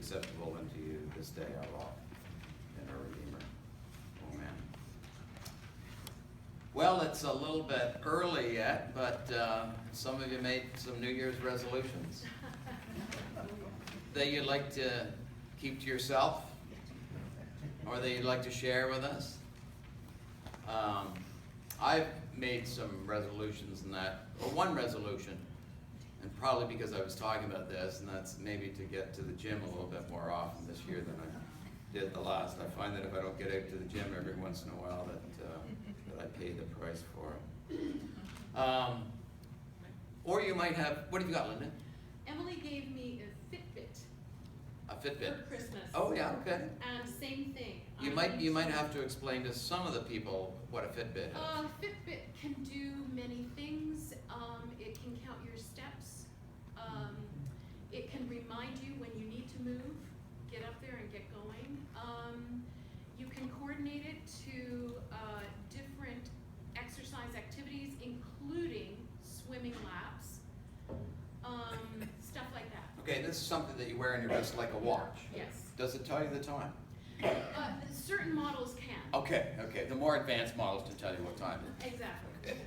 acceptable unto you this day, our Lord and our Redeemer. Amen. Well, it's a little bit early yet, but some of you made some New Year's resolutions that you'd like to keep to yourself or that you'd like to share with us. I've made some resolutions in that, or one resolution, and probably because I was talking about this, and that's maybe to get to the gym a little bit more often this year than I did the last. I find that if I don't get out to the gym every once in a while, that I pay the price for it. Or you might have, what have you got, Linda? Emily gave me a Fitbit. A Fitbit. For Christmas. Oh yeah, okay. And same thing. You might have to explain to some of the people what a Fitbit is. Fitbit can do many things. It can count your steps. It can remind you when you need to move, get up there and get going. You can coordinate it to different exercise activities, including swimming laps, stuff like that. Okay, this is something that you wear on your wrist like a watch. Yes. Does it tell you the time? Certain models can. Okay. The more advanced models can tell you what time it is. Exactly. Okay.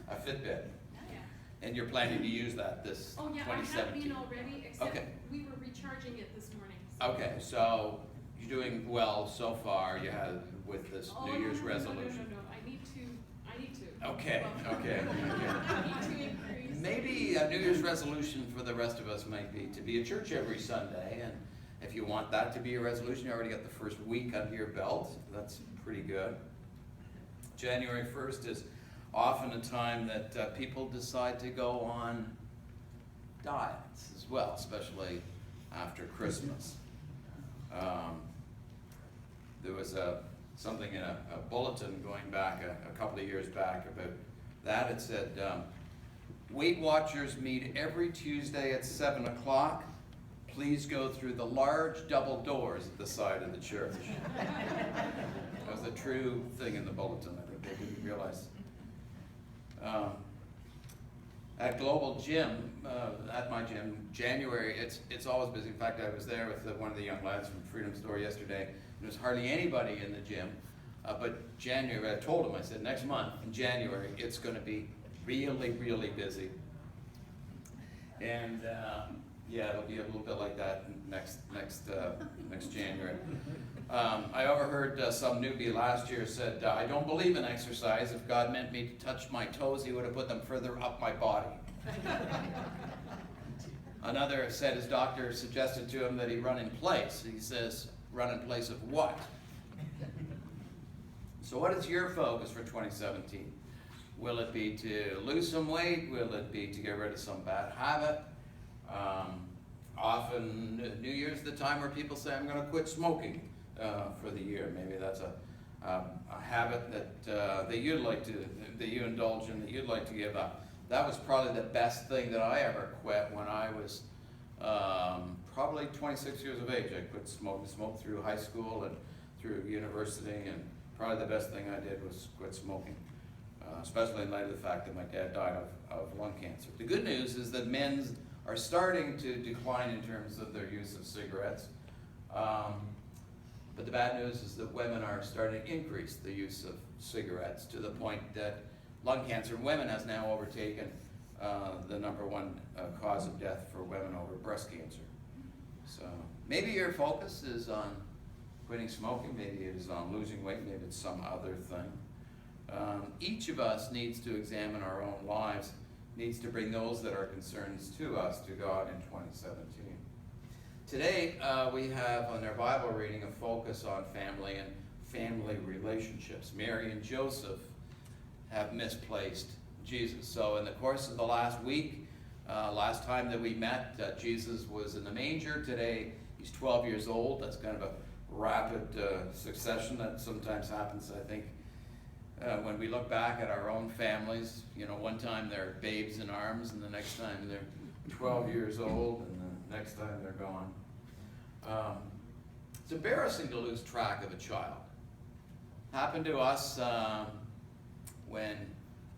A Fitbit. Yeah. And you're planning to use that this Oh yeah, 2017? I have been already, except Okay. we were recharging it this morning. So. Okay, so you're doing well so far. You have with this New Year's resolution. No. I need to. Okay. I need to increase. Maybe a New Year's resolution for the rest of us might be to be at church every Sunday, and if you want that to be a resolution, you already got the first week under your belt. That's pretty good. January 1st is often a time that people decide to go on diets as well, especially after Christmas. There was something in a bulletin going back a couple of years back about that. It said, Weight Watchers meet every Tuesday at 7 o'clock. Please go through the large double doors at the side of the church. That was a true thing in the bulletin. I think they didn't realize. At Global Gym, at my gym, January, it's always busy. In fact, I was there with one of the young lads from Freedom Store yesterday. There was hardly anybody in the gym. But January, I told him, I said, next month in January, it's going to be really, really busy. And yeah, it'll be a little bit like that next January. I overheard some newbie last year said, I don't believe in exercise. If God meant me to touch my toes, he would have put them further up my body. Another said his doctor suggested to him that he run in place. He says, run in place of what? So what is your focus for 2017? Will it be to lose some weight? Will it be to get rid of some bad habit? Often New Year's is the time where people say, I'm going to quit smoking for the year. Maybe that's a habit that you'd like to, that you indulge in, that you'd like to give up. That was probably the best thing that I ever quit when I was probably 26 years of age. I quit smoking, smoked through high school and through university, and probably the best thing I did was quit smoking. Especially in light of the fact that my dad died of lung cancer. The good news is that men's are starting to decline in terms of their use of cigarettes. But the bad news is that women are starting to increase the use of cigarettes to the point that lung cancer in women has now overtaken the number one cause of death for women over breast cancer. So maybe your focus is on quitting smoking, maybe it is on losing weight, maybe it's some other thing. Each of us needs to examine our own lives, needs to bring those that are concerns to us to God in 2017. Today, we have on our Bible reading a focus on family and family relationships. Mary and Joseph have misplaced Jesus. So in the course of the last week, last time that we met, Jesus was in the manger. Today, he's 12 years old. That's kind of a rapid succession that sometimes happens, I think. When we look back at our own families, one time they're babes in arms, and the next time they're 12 years old, and the next time they're gone. It's embarrassing to lose track of a child. Happened to us when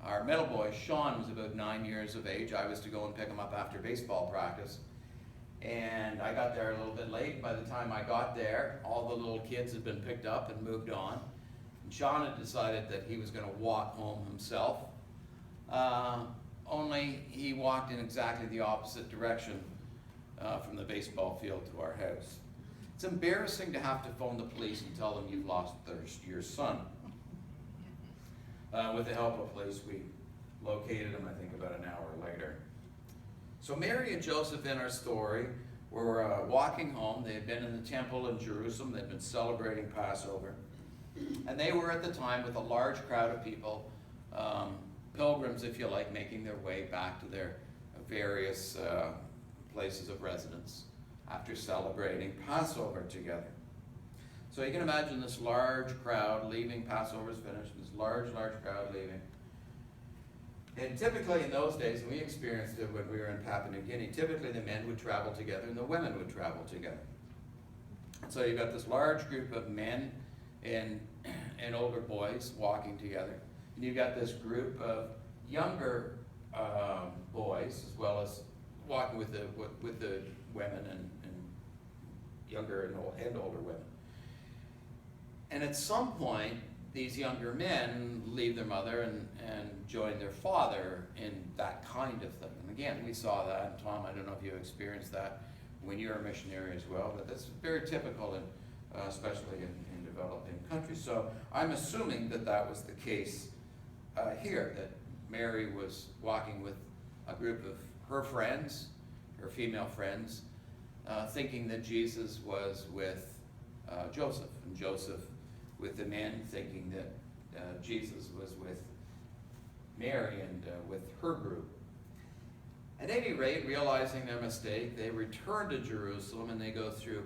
our middle boy, Sean, was about 9 years of age. I was to go and pick him up after baseball practice. And I got there a little bit late. By the time I got there, all the little kids had been picked up and moved on. And Sean had decided that he was going to walk home himself. Only he walked in exactly the opposite direction from the baseball field to our house. It's embarrassing to have to phone the police and tell them you've lost your son. With the help of police, we located him, I think, about an hour later. So Mary and Joseph in our story were walking home. They had been in the temple in Jerusalem. They'd been celebrating Passover. And they were at the time with a large crowd of people, pilgrims, if you like, making their way back to their various places of residence after celebrating Passover together. So you can imagine this large crowd leaving. Passover's finished, this large crowd leaving. And typically in those days, and we experienced it when we were in Papua New Guinea, typically the men would travel together and the women would travel together. So you've got this large group of men and older boys walking together. And you've got this group of younger boys, as well as walking with the women and younger and older women. And at some point, these younger men leave their mother and join their father in that kind of thing. And again, we saw that. And Tom, I don't know if you experienced that when you were a missionary as well, but that's very typical, especially in developing countries. So I'm assuming that that was the case here, that Mary was walking with a group of her friends, her female friends, thinking that Jesus was with Joseph, and Joseph with the men, thinking that Jesus was with Mary and with her group. At any rate, realizing their mistake, they return to Jerusalem and they go through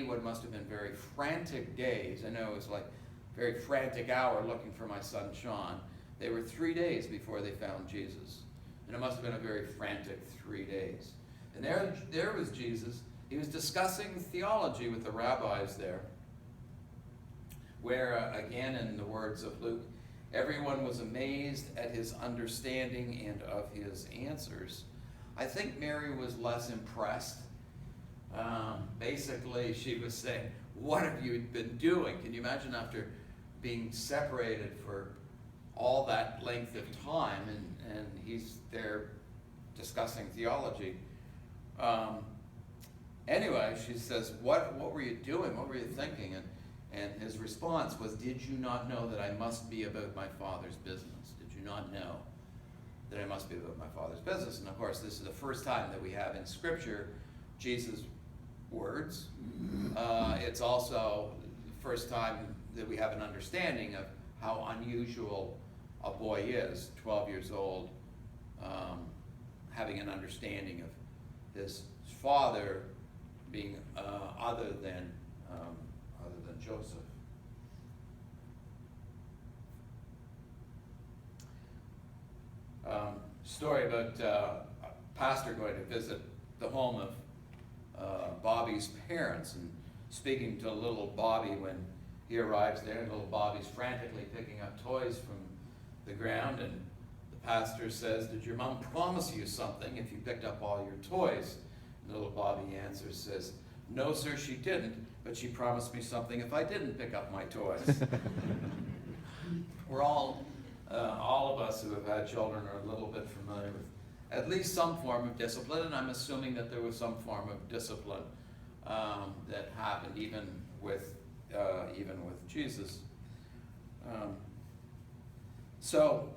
what must have been very frantic days. I know it was like a very frantic hour looking for my son Sean. They were 3 days before they found Jesus. And it must have been a very frantic 3 days. And there was Jesus. He was discussing theology with the rabbis there, where, again, in the words of Luke, everyone was amazed at his understanding and of his answers. I think Mary was less impressed. Basically, she was saying, what have you been doing? Can you imagine after being separated for all that length of time, and he's there discussing theology? Anyway, she says, what were you doing? What were you thinking? And his response was, did you not know that I must be about my Father's business? Did you not know that I must be about my Father's business? And of course, this is the first time that we have in Scripture Jesus' words. It's also the first time that we have an understanding of how unusual a boy is, 12 years old, having an understanding of his father being other than Joseph. Story about a pastor going to visit the home of Bobby's parents and speaking to little Bobby when he arrives there, and little Bobby's frantically picking up toys from the ground, and the pastor says, did your mom promise you something if you picked up all your toys? And little Bobby answers, says, no, sir, she didn't, but she promised me something if I didn't pick up my toys. We're all of us who have had children are a little bit familiar with at least some form of discipline, and I'm assuming that there was some form of discipline that happened even with Jesus. So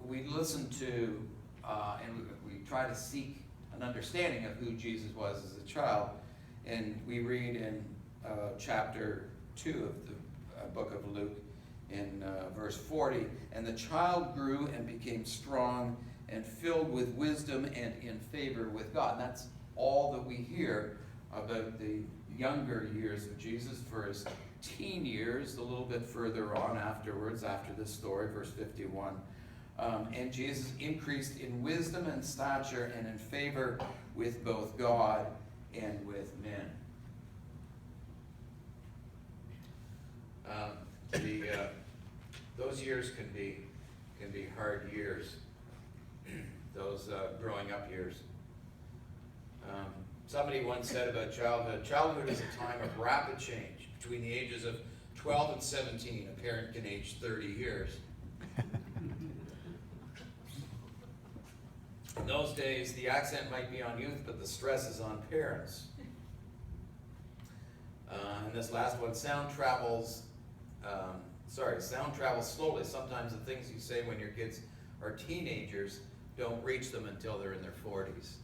we listen to and we try to seek an understanding of who Jesus was as a child. And we read in chapter 2 of the book of Luke in verse 40, and the child grew and became strong and filled with wisdom and in favor with God. And that's all that we hear about the younger years of Jesus. For his teen years, a little bit further on afterwards, after this story, verse 51, and Jesus increased in wisdom and stature and in favor with both God and with men. Those years can be hard years. Those growing up years. Somebody once said about childhood is a time of rapid change. Between the ages of 12 and 17, a parent can age 30 years. In those days, the accent might be on youth, but the stress is on parents. And this last one, sound travels slowly. Sometimes the things you say when your kids are teenagers don't reach them until they're in their 40s.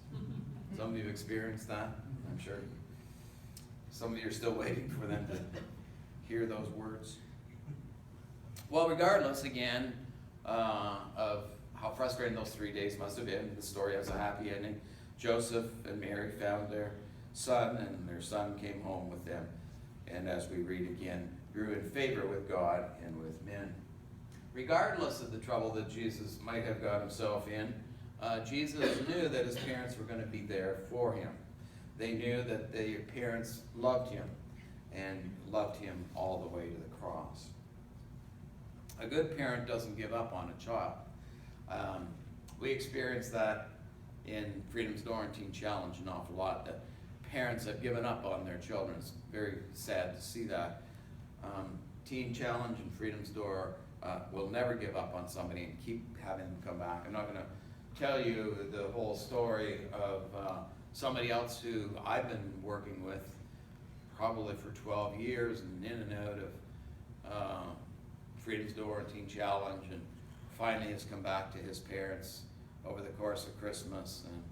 Some of you have experienced that, I'm sure. Some of you are still waiting for them to hear those words. Well, regardless, again, of how frustrating those 3 days must have been, the story has a happy ending. Joseph and Mary found their son, and their son came home with them. And as we read again, grew in favor with God and with men. Regardless of the trouble that Jesus might have got himself in, Jesus knew that his parents were going to be there for him. They knew that their parents loved him and loved him all the way to the cross. A good parent doesn't give up on a child. We experience that in Freedom's Door and Teen Challenge an awful lot, that parents have given up on their children. It's very sad to see that. Teen Challenge and Freedom's Door will never give up on somebody and keep having them come back. I'm not going to tell you the whole story of somebody else who I've been working with probably for 12 years and in and out of Freedom's Door and Teen Challenge, and finally has come back to his parents over the course of Christmas. And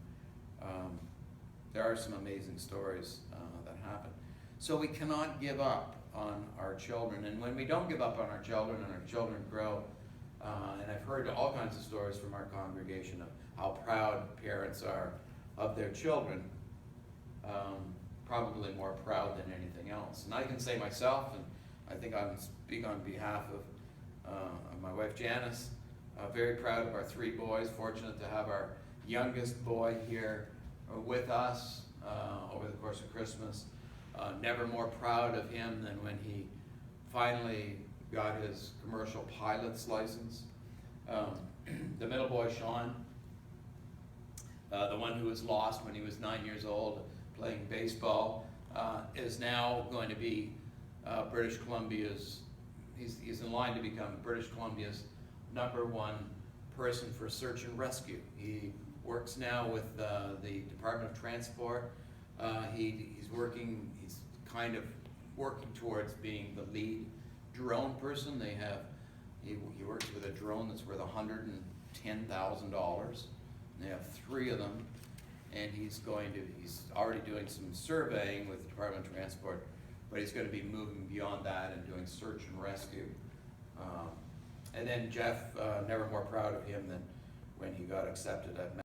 there are some amazing stories that happen. So we cannot give up on our children. And when we don't give up on our children and our children grow, and I've heard all kinds of stories from our congregation of how proud parents are of their children, probably more proud than anything else. And I can say myself, and I think I can speak on behalf of my wife Janice, very proud of our 3 boys, fortunate to have our youngest boy here with us over the course of Christmas. Never more proud of him than when he finally got his commercial pilot's license. The middle boy, Sean, the one who was lost when he was 9 years old playing baseball, is now going to be British Columbia's, he's in line to become British Columbia's #1 person for search and rescue. He works now with the Department of Transport. He's kind of working towards being the lead drone person. He works with a drone that's worth $110,000. They have 3 of them, and he's already doing some surveying with the Department of Transport, but he's going to be moving beyond that and doing search and rescue. And then Jeff, never more proud of him than when he got accepted at